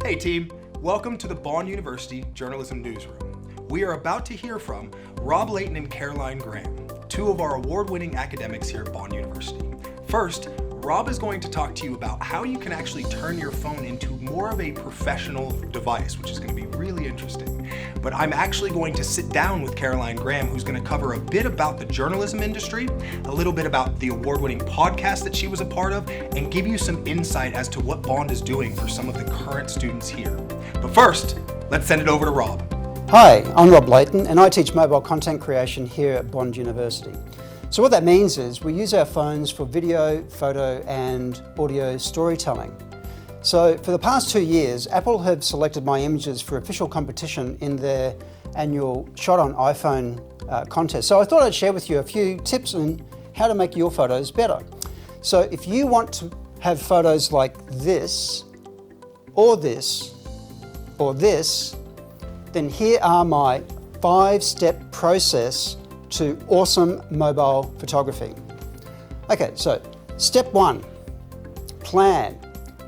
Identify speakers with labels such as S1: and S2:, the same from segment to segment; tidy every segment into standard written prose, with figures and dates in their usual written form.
S1: Hey team, welcome to the Bond University Journalism Newsroom. We are about to hear from Rob Layton and Caroline Graham, two of our award-winning academics here at Bond University. First, Rob is going to talk to you about how you can actually turn your phone into more of a professional device, which is going to be really interesting. But I'm actually going to sit down with Caroline Graham, who's going to cover a bit about the journalism industry, a little bit about the award-winning podcast that she was a part of, and give you some insight as to what Bond is doing for some of the current students here. But first, let's send it over to Rob.
S2: Hi, I'm Rob Layton and I teach mobile content creation here at Bond University. So what that means is we use our phones for video, photo and audio storytelling. So for the past 2 years, Apple have selected my images for official competition in their annual Shot on iPhone contest. So I thought I'd share with you a few tips on how to make your photos better. So if you want to have photos like this, or this, or this, then here are my 5-step process to awesome mobile photography. Okay, so step 1, plan.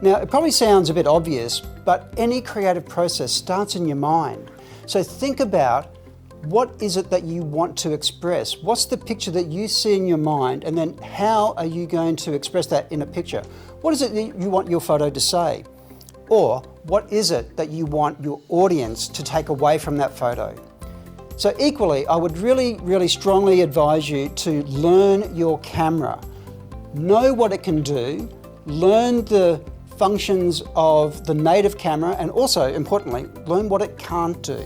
S2: Now it probably sounds a bit obvious, but any creative process starts in your mind. So think about what is it that you want to express? What's the picture that you see in your mind, and then how are you going to express that in a picture? What is it that you want your photo to say? Or what is it that you want your audience to take away from that photo? So equally, I would really strongly advise you to learn your camera. Know what it can do, learn the functions of the native camera, and also, importantly, learn what it can't do.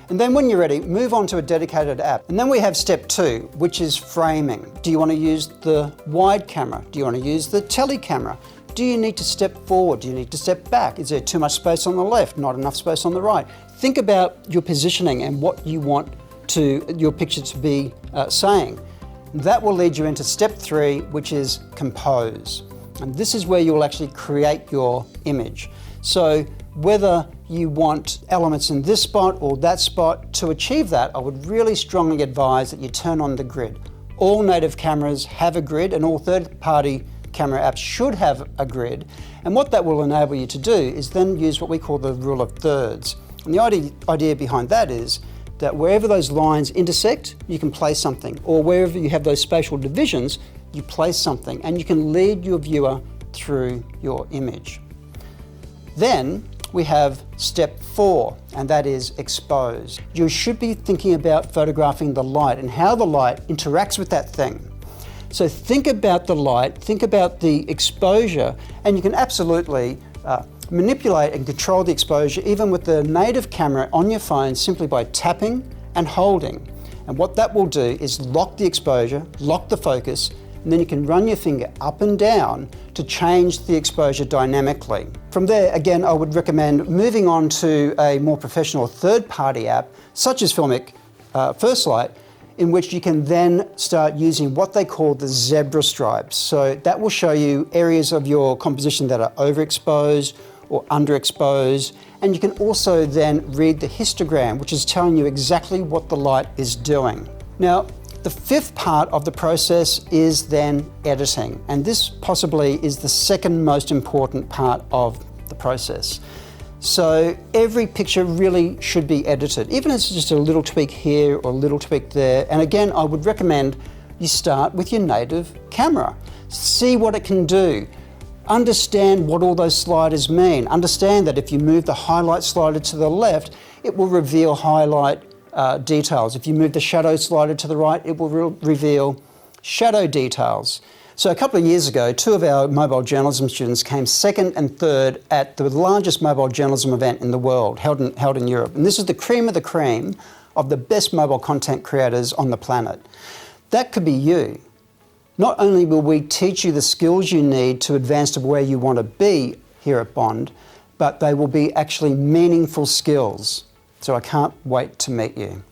S2: And then when you're ready, move on to a dedicated app. And then we have step 2, which is framing. Do you want to use the wide camera? Do you want to use the tele camera? Do you need to step forward? Do you need to step back? Is there too much space on the left, not enough space on the right? Think about your positioning and what you want your picture to be saying. That will lead you into step 3, which is compose. And this is where you will actually create your image. So whether you want elements in this spot or that spot, to achieve that, I would really strongly advise that you turn on the grid. All native cameras have a grid, and all third-party camera apps should have a grid, and what that will enable you to do is then use what we call the rule of thirds. And the idea behind that is that wherever those lines intersect, you can place something, or wherever you have those spatial divisions, you place something, and you can lead your viewer through your image. Then we have step 4, and that is expose. You should be thinking about photographing the light and how the light interacts with that thing. So think about the light, think about the exposure, and you can absolutely manipulate and control the exposure even with the native camera on your phone simply by tapping and holding. And what that will do is lock the exposure, lock the focus, and then you can run your finger up and down to change the exposure dynamically. From there, again, I would recommend moving on to a more professional third-party app, such as Filmic First Light, in which you can then start using what they call the zebra stripes. So that will show you areas of your composition that are overexposed or underexposed, and you can also then read the histogram, which is telling you exactly what the light is doing. Now, the 5th part of the process is then editing, and this possibly is the second most important part of the process. So every picture really should be edited, even if it's just a little tweak here or a little tweak there. And again, I would recommend you start with your native camera. See what it can do. Understand what all those sliders mean. Understand that if you move the highlight slider to the left, it will reveal highlight details. If you move the shadow slider to the right, it will reveal shadow details. So a couple of years ago, 2 of our mobile journalism students came 2nd and 3rd at the largest mobile journalism event in the world, held in Europe. And this is the cream of the best mobile content creators on the planet. That could be you. Not only will we teach you the skills you need to advance to where you want to be here at Bond, but they will be actually meaningful skills. So I can't wait to meet you.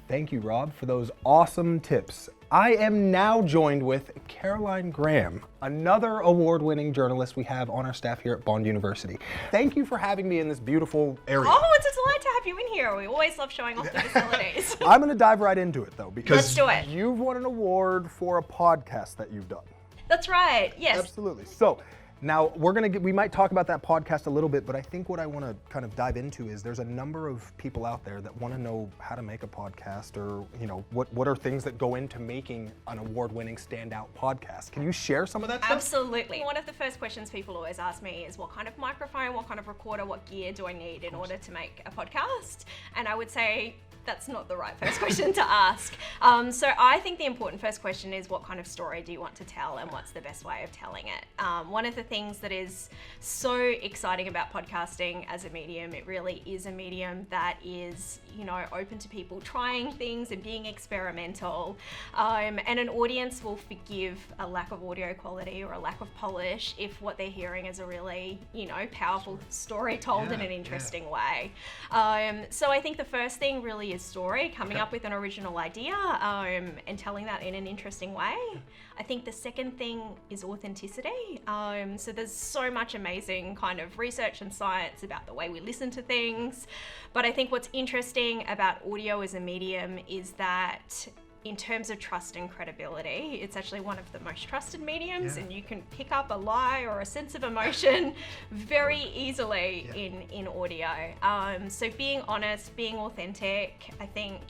S1: Thank you, Rob, for those awesome tips. I am now joined with Caroline Graham, another award-winning journalist we have on our staff here at Bond University. Thank you for having me in this beautiful area.
S3: Oh, it's a delight to have you in here. We always love showing off the facilities.
S1: I'm going to dive right into it, though, because
S3: Let's do it.
S1: You've won an award for a podcast that you've done.
S3: That's right, yes.
S1: Absolutely. So Now, we might talk about that podcast a little bit, but I think what I want to kind of dive into is there's a number of people out there that want to know how to make a podcast, or, you know, what are things that go into making an award-winning standout podcast. Can you share some of that stuff?
S3: Absolutely. One of the first questions people always ask me is what kind of microphone, what kind of recorder, what gear do I need in order to make a podcast? And I would say that's not the right first question to ask. So I think the important first question is what kind of story do you want to tell and what's the best way of telling it? One of the things that is so exciting about podcasting as a medium, it really is a medium that is, you know, open to people trying things and being experimental. And an audience will forgive a lack of audio quality or a lack of polish if what they're hearing is a really, you know, powerful story told in an interesting way. So I think the first thing really is story, coming up with an original idea and telling that in an interesting way. I think the second thing is authenticity. So there's so much amazing kind of research and science about the way we listen to things. But I think what's interesting about audio as a medium is that in terms of trust and credibility, it's actually one of the most trusted mediums, and you can pick up a lie or a sense of emotion very easily in audio. So being honest, being authentic, I think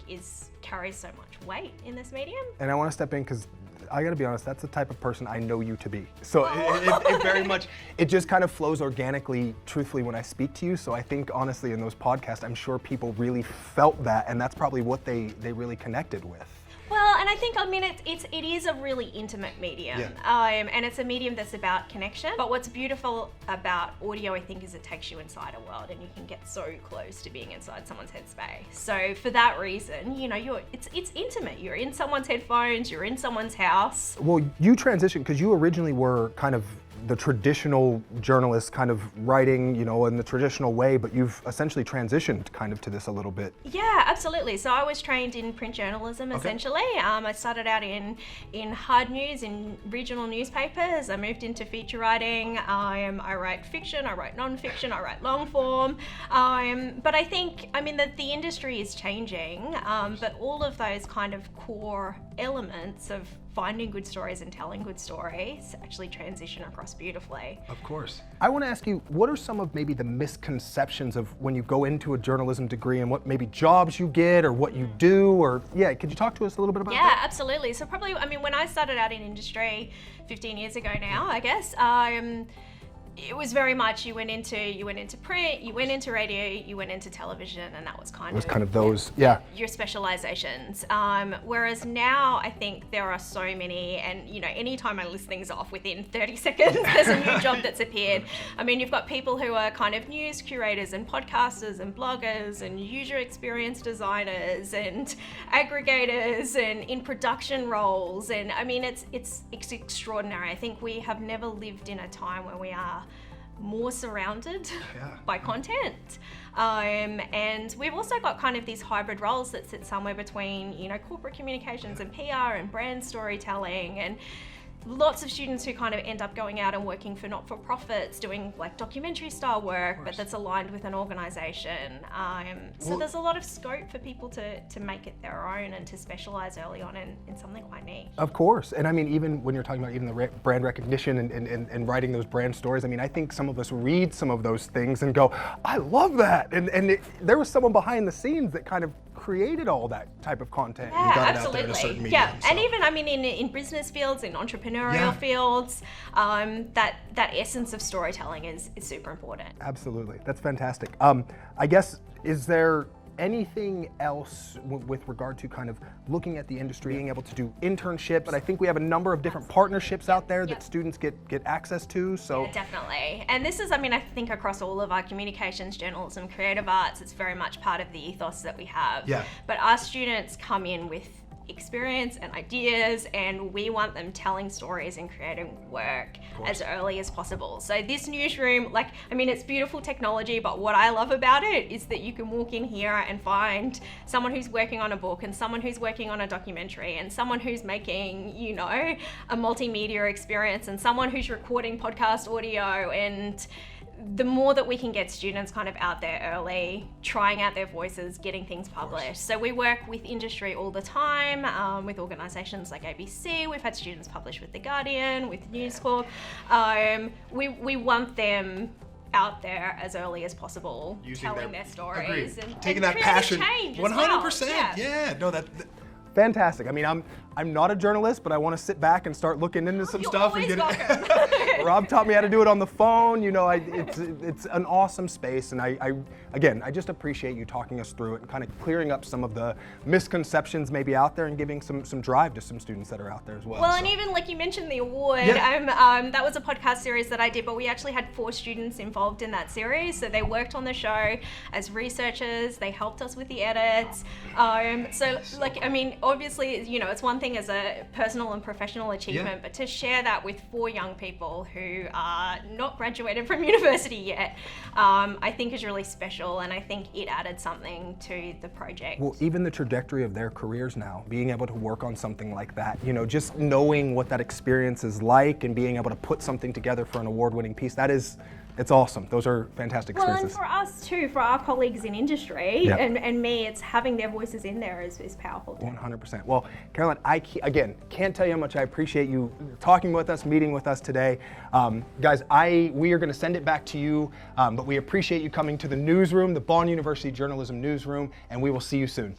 S3: carries so much weight in this medium.
S1: And I want to step in because I gotta be honest, that's the type of person I know you to be. So it very much, it just kind of flows organically, truthfully, when I speak to you. So I think honestly in those podcasts, I'm sure people really felt that, and that's probably what they really connected with.
S3: Well, and I think, I mean, it is a really intimate medium, and it's a medium that's about connection. But what's beautiful about audio, I think, is it takes you inside a world, and you can get so close to being inside someone's headspace. So for that reason, you know, it's intimate. You're in someone's headphones, you're in someone's house.
S1: Well, you transitioned because you originally were kind of the traditional journalist, kind of writing, you know, in the traditional way, but you've essentially transitioned kind of to this a little bit.
S3: Yeah, absolutely. So I was trained in print journalism, essentially. I started out in hard news, in regional newspapers. I moved into feature writing. I write fiction, I write non-fiction, I write long form. But I think, I mean, the industry is changing, but all of those kind of core elements of finding good stories and telling good stories actually transition across beautifully.
S1: Of course. I want to ask you, what are some of maybe the misconceptions of when you go into a journalism degree and what maybe jobs you get or what you do, or could you talk to us a little bit about that?
S3: Yeah, absolutely. So probably, I mean, when I started out in industry 15 years ago now, I guess, it was very much you went into print, you went into radio, you went into television, and that was kind of
S1: those,
S3: your specializations. Whereas now I think there are so many, and you know, anytime I list things off, within 30 seconds there's a new job that's appeared. I mean, you've got people who are kind of news curators and podcasters and bloggers and user experience designers and aggregators and in production roles, and I mean, it's extraordinary. I think we have never lived in a time where we are more surrounded by content. And we've also got kind of these hybrid roles that sit somewhere between, you know, corporate communications and PR and brand storytelling, and lots of students who kind of end up going out and working for not-for-profits, doing like documentary style work, but that's aligned with an organization. So there's a lot of scope for people to make it their own and to specialize early on in something quite niche. Of
S1: course, and I mean, even when you're talking about even the brand recognition and writing those brand stories, I mean, I think some of us read some of those things and go, I love that, and there was someone behind the scenes that kind of created all that type of content.
S3: Yeah,
S1: and got
S3: absolutely.
S1: it out there in a certain medium,
S3: yeah, and even, I mean, in business fields, in entrepreneurial fields, that essence of storytelling is super important.
S1: Absolutely, that's fantastic. I guess, is there anything else with regard to kind of looking at the industry, being able to do internships? But I think we have a number of different partnerships out there that students get access to. So
S3: yeah, definitely. And this is, I mean, I think across all of our communications, journalism, creative arts, it's very much part of the ethos that we have.
S1: Yeah.
S3: But our students come in with experience and ideas, and we want them telling stories and creating work as early as possible. So this newsroom, like, I mean, it's beautiful technology, but what I love about it is that you can walk in here and find someone who's working on a book, and someone who's working on a documentary, and someone who's making, you know, a multimedia experience, and someone who's recording podcast audio, and the more that we can get students kind of out there early, trying out their voices, getting things published. So we work with industry all the time, with organisations like ABC. We've had students publish with The Guardian, with News Corp. We want them out there as early as possible, telling their stories and
S1: taking that
S3: creating
S1: passion.
S3: change
S1: 100%.
S3: as well.
S1: Yeah. No, that.
S4: Fantastic. I mean, I'm not a journalist, but I want to sit back and start looking into some
S3: You're
S4: stuff
S3: always
S4: and
S3: welcome.
S4: Rob taught me how to do it on the phone. You know, it's an awesome space, and I just appreciate you talking us through it and kind of clearing up some of the misconceptions maybe out there and giving some drive to some students that are out there as well.
S3: Well, and even like you mentioned the award, that was a podcast series that I did, but we actually had 4 students involved in that series. So they worked on the show as researchers. They helped us with the edits. Obviously, you know, it's one thing as a personal and professional achievement, but to share that with 4 young people who are not graduated from university yet, I think is really special, and I think it added something to the project.
S4: Well, even the trajectory of their careers now, being able to work on something like that, you know, just knowing what that experience is like and being able to put something together for an award-winning piece, it's awesome. Those are fantastic experiences.
S3: Well, and for us too, for our colleagues in industry,
S4: Yep.
S3: and me, it's having their voices in there is powerful too.
S4: 100%. Well, Caroline, again, can't tell you how much I appreciate you talking with us, meeting with us today. Guys, we are going to send it back to you, but we appreciate you coming to the newsroom, the Bond University Journalism Newsroom, and we will see you soon.